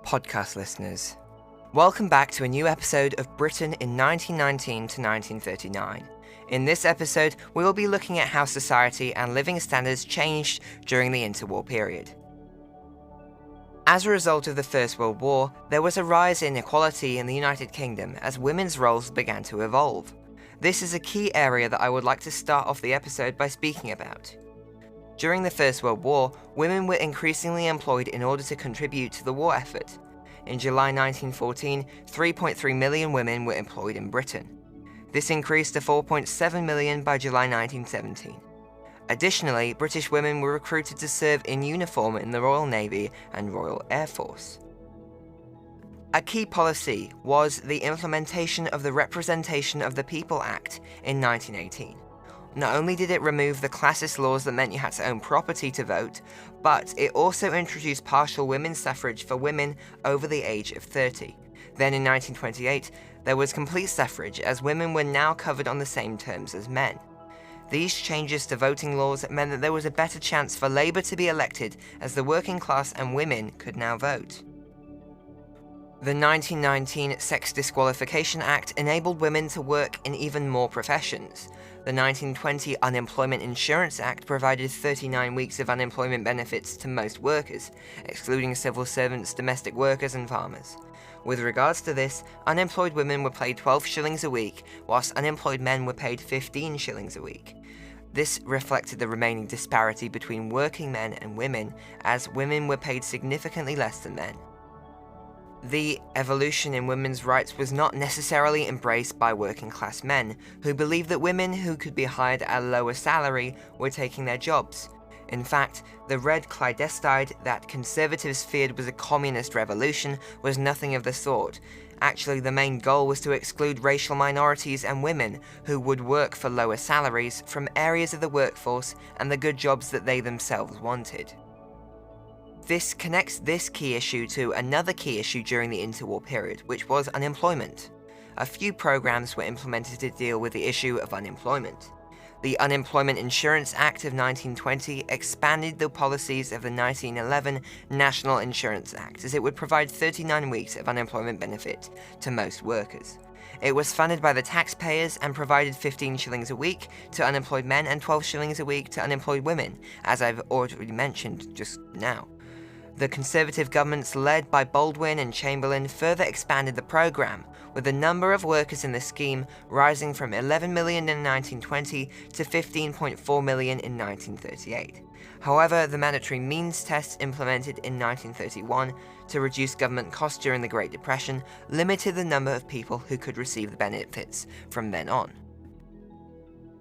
podcast listeners. Welcome back to a new episode of Britain in 1919 to 1939. In this episode, we will be looking at how society and living standards changed during the interwar period. As a result of the First World War, there was a rise in equality in the United Kingdom as women's roles began to evolve. This is a key area that I would like to start off the episode by speaking about. During the First World War, women were increasingly employed in order to contribute to the war effort. In July 1914, 3.3 million women were employed in Britain. This increased to 4.7 million by July 1917. Additionally, British women were recruited to serve in uniform in the Royal Navy and Royal Air Force. A key policy was the implementation of the Representation of the People Act in 1918. Not only did it remove the classist laws that meant you had to own property to vote, but it also introduced partial women's suffrage for women over the age of 30. Then in 1928, there was complete suffrage as women were now covered on the same terms as men. These changes to voting laws meant that there was a better chance for Labour to be elected as the working class and women could now vote. The 1919 Sex Disqualification Act enabled women to work in even more professions. The 1920 Unemployment Insurance Act provided 39 weeks of unemployment benefits to most workers, excluding civil servants, domestic workers and farmers. With regards to this, unemployed women were paid 12 shillings a week, whilst unemployed men were paid 15 shillings a week. This reflected the remaining disparity between working men and women, as women were paid significantly less than men. The evolution in women's rights was not necessarily embraced by working class men, who believed that women who could be hired at a lower salary were taking their jobs. In fact, the red clandestine that conservatives feared was a communist revolution was nothing of the sort. Actually, the main goal was to exclude racial minorities and women who would work for lower salaries from areas of the workforce and the good jobs that they themselves wanted. This connects this key issue to another key issue during the interwar period, which was unemployment. A few programs were implemented to deal with the issue of unemployment. The Unemployment Insurance Act of 1920 expanded the policies of the 1911 National Insurance Act, as it would provide 39 weeks of unemployment benefit to most workers. It was funded by the taxpayers and provided 15 shillings a week to unemployed men and 12 shillings a week to unemployed women, as I've already mentioned just now. The Conservative governments led by Baldwin and Chamberlain further expanded the programme, with the number of workers in the scheme rising from 11 million in 1920 to 15.4 million in 1938. However, the mandatory means test implemented in 1931 to reduce government costs during the Great Depression limited the number of people who could receive the benefits from then on.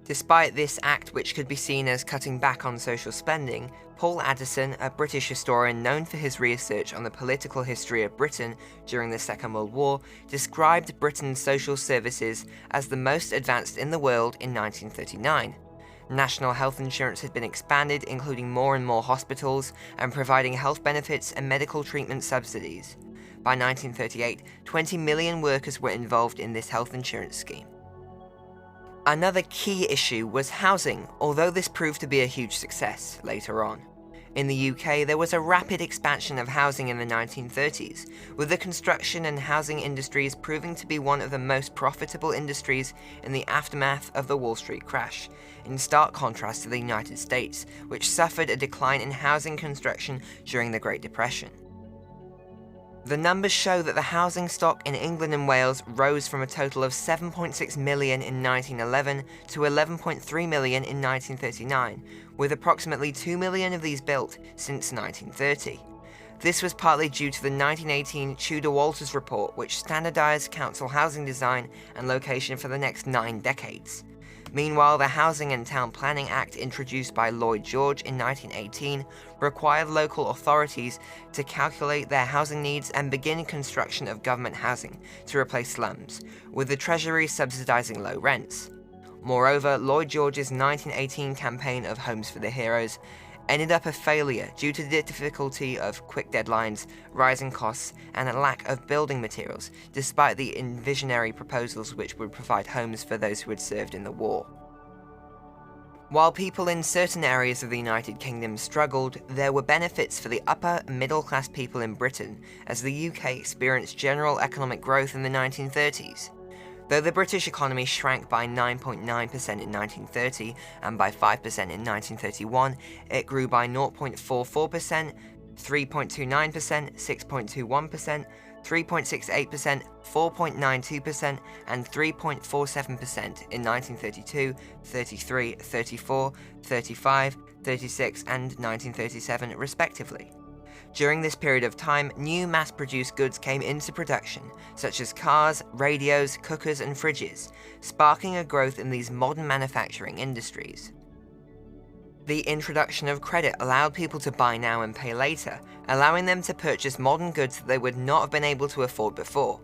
Despite this act, which could be seen as cutting back on social spending, Paul Addison, a British historian known for his research on the political history of Britain during the Second World War, described Britain's social services as the most advanced in the world in 1939. National health insurance had been expanded, including more and more hospitals, and providing health benefits and medical treatment subsidies. By 1938, 20 million workers were involved in this health insurance scheme. Another key issue was housing, although this proved to be a huge success later on. In the UK, there was a rapid expansion of housing in the 1930s, with the construction and housing industries proving to be one of the most profitable industries in the aftermath of the Wall Street crash, in stark contrast to the United States, which suffered a decline in housing construction during the Great Depression. The numbers show that the housing stock in England and Wales rose from a total of 7.6 million in 1911 to 11.3 million in 1939, with approximately 2 million of these built since 1930. This was partly due to the 1918 Tudor-Walters report, which standardized council housing design and location for the next 9 decades. Meanwhile, the Housing and Town Planning Act introduced by Lloyd George in 1918 required local authorities to calculate their housing needs and begin construction of government housing to replace slums, with the Treasury subsidising low rents. Moreover, Lloyd George's 1918 campaign of Homes for the Heroes ended up a failure due to the difficulty of quick deadlines, rising costs, and a lack of building materials, despite the visionary proposals which would provide homes for those who had served in the war. While people in certain areas of the United Kingdom struggled, there were benefits for the upper and middle class people in Britain, as the UK experienced general economic growth in the 1930s. Though the British economy shrank by 9.9% in 1930 and by 5% in 1931, it grew by 0.44%, 3.29%, 6.21%, 3.68%, 4.92%, and 3.47% in 1932, 33, 34, 35, 36, and 1937, respectively. During this period of time, new mass-produced goods came into production, such as cars, radios, cookers, and fridges, sparking a growth in these modern manufacturing industries. The introduction of credit allowed people to buy now and pay later, allowing them to purchase modern goods that they would not have been able to afford before.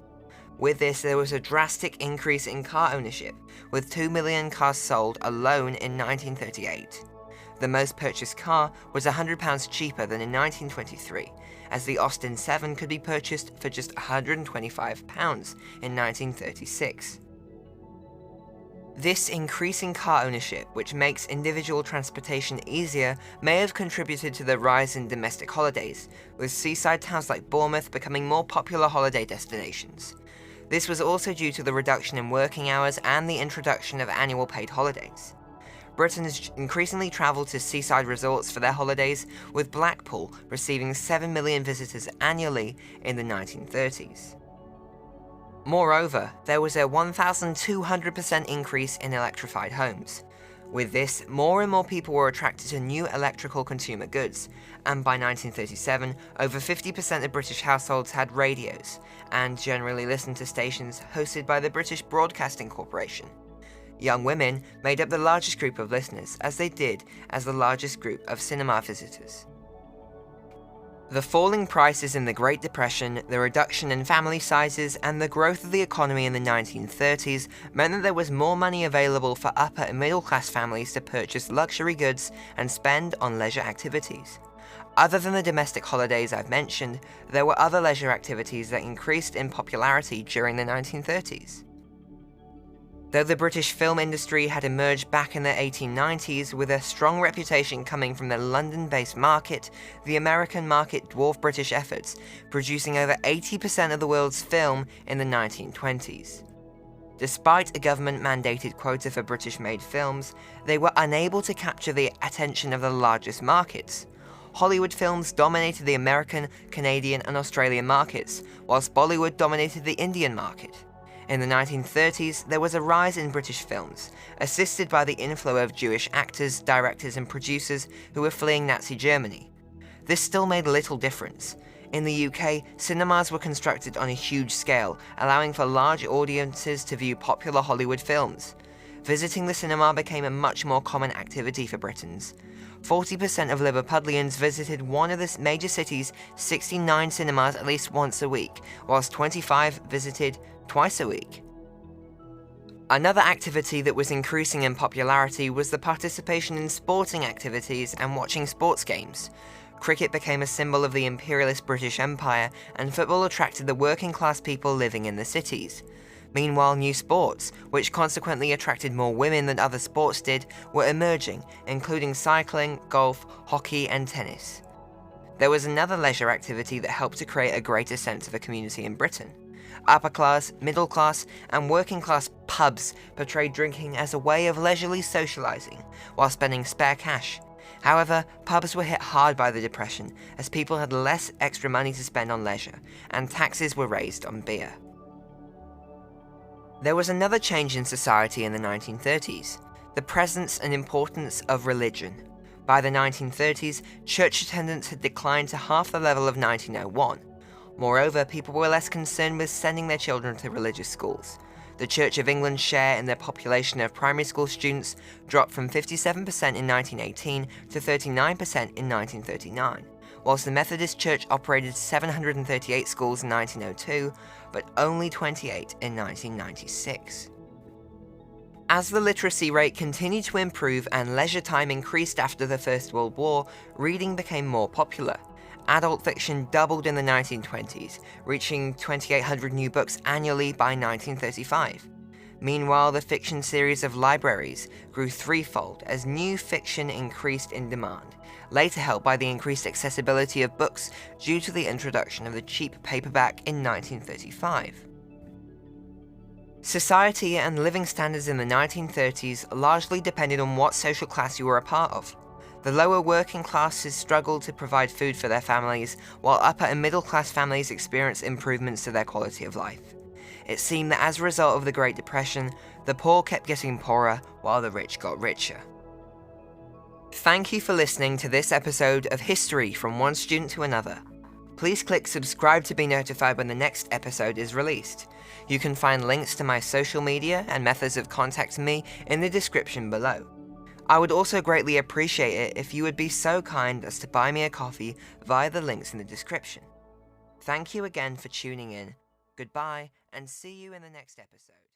With this, there was a drastic increase in car ownership, with 2 million cars sold alone in 1938. The most purchased car was £100 cheaper than in 1923, as the Austin 7 could be purchased for just £125 in 1936. This increasing car ownership, which makes individual transportation easier, may have contributed to the rise in domestic holidays, with seaside towns like Bournemouth becoming more popular holiday destinations. This was also due to the reduction in working hours and the introduction of annual paid holidays. Britons increasingly travelled to seaside resorts for their holidays, with Blackpool receiving 7 million visitors annually in the 1930s. Moreover, there was a 1,200% increase in electrified homes. With this, more and more people were attracted to new electrical consumer goods, and by 1937, over 50% of British households had radios, and generally listened to stations hosted by the British Broadcasting Corporation. Young women made up the largest group of listeners, as they did as the largest group of cinema visitors. The falling prices in the Great Depression, the reduction in family sizes, and the growth of the economy in the 1930s meant that there was more money available for upper and middle class families to purchase luxury goods and spend on leisure activities. Other than the domestic holidays I've mentioned, there were other leisure activities that increased in popularity during the 1930s. Though the British film industry had emerged back in the 1890s with a strong reputation coming from the London-based market, the American market dwarfed British efforts, producing over 80% of the world's film in the 1920s. Despite a government-mandated quota for British-made films, they were unable to capture the attention of the largest markets. Hollywood films dominated the American, Canadian, and Australian markets, whilst Bollywood dominated the Indian market. In the 1930s, there was a rise in British films, assisted by the inflow of Jewish actors, directors, and producers who were fleeing Nazi Germany. This still made little difference. In the UK, cinemas were constructed on a huge scale, allowing for large audiences to view popular Hollywood films. Visiting the cinema became a much more common activity for Britons. 40% of Liverpudlians visited one of the major cities' 69 cinemas at least once a week, whilst 25 visited twice a week. Another activity that was increasing in popularity was the participation in sporting activities and watching sports games. Cricket became a symbol of the imperialist British Empire, and football attracted the working class people living in the cities. Meanwhile, new sports, which consequently attracted more women than other sports did, were emerging, including cycling, golf, hockey, and tennis. There was another leisure activity that helped to create a greater sense of a community in Britain. Upper class, middle class, and working class pubs portrayed drinking as a way of leisurely socialising, while spending spare cash. However, pubs were hit hard by the Depression, as people had less extra money to spend on leisure, and taxes were raised on beer. There was another change in society in the 1930s, the presence and importance of religion. By the 1930s, church attendance had declined to half the level of 1901. Moreover, people were less concerned with sending their children to religious schools. The Church of England's share in their population of primary school students dropped from 57% in 1918 to 39% in 1939, whilst the Methodist Church operated 738 schools in 1902, but only 28 in 1996. As the literacy rate continued to improve and leisure time increased after the First World War, reading became more popular. Adult fiction doubled in the 1920s, reaching 2,800 new books annually by 1935. Meanwhile, the fiction series of libraries grew threefold as new fiction increased in demand, later helped by the increased accessibility of books due to the introduction of the cheap paperback in 1935. Society and living standards in the 1930s largely depended on what social class you were a part of. The lower working classes struggled to provide food for their families, while upper and middle class families experienced improvements to their quality of life. It seemed that as a result of the Great Depression, the poor kept getting poorer while the rich got richer. Thank you for listening to this episode of History from One Student to Another. Please click subscribe to be notified when the next episode is released. You can find links to my social media and methods of contacting me in the description below. I would also greatly appreciate it if you would be so kind as to buy me a coffee via the links in the description. Thank you again for tuning in. Goodbye, and see you in the next episode.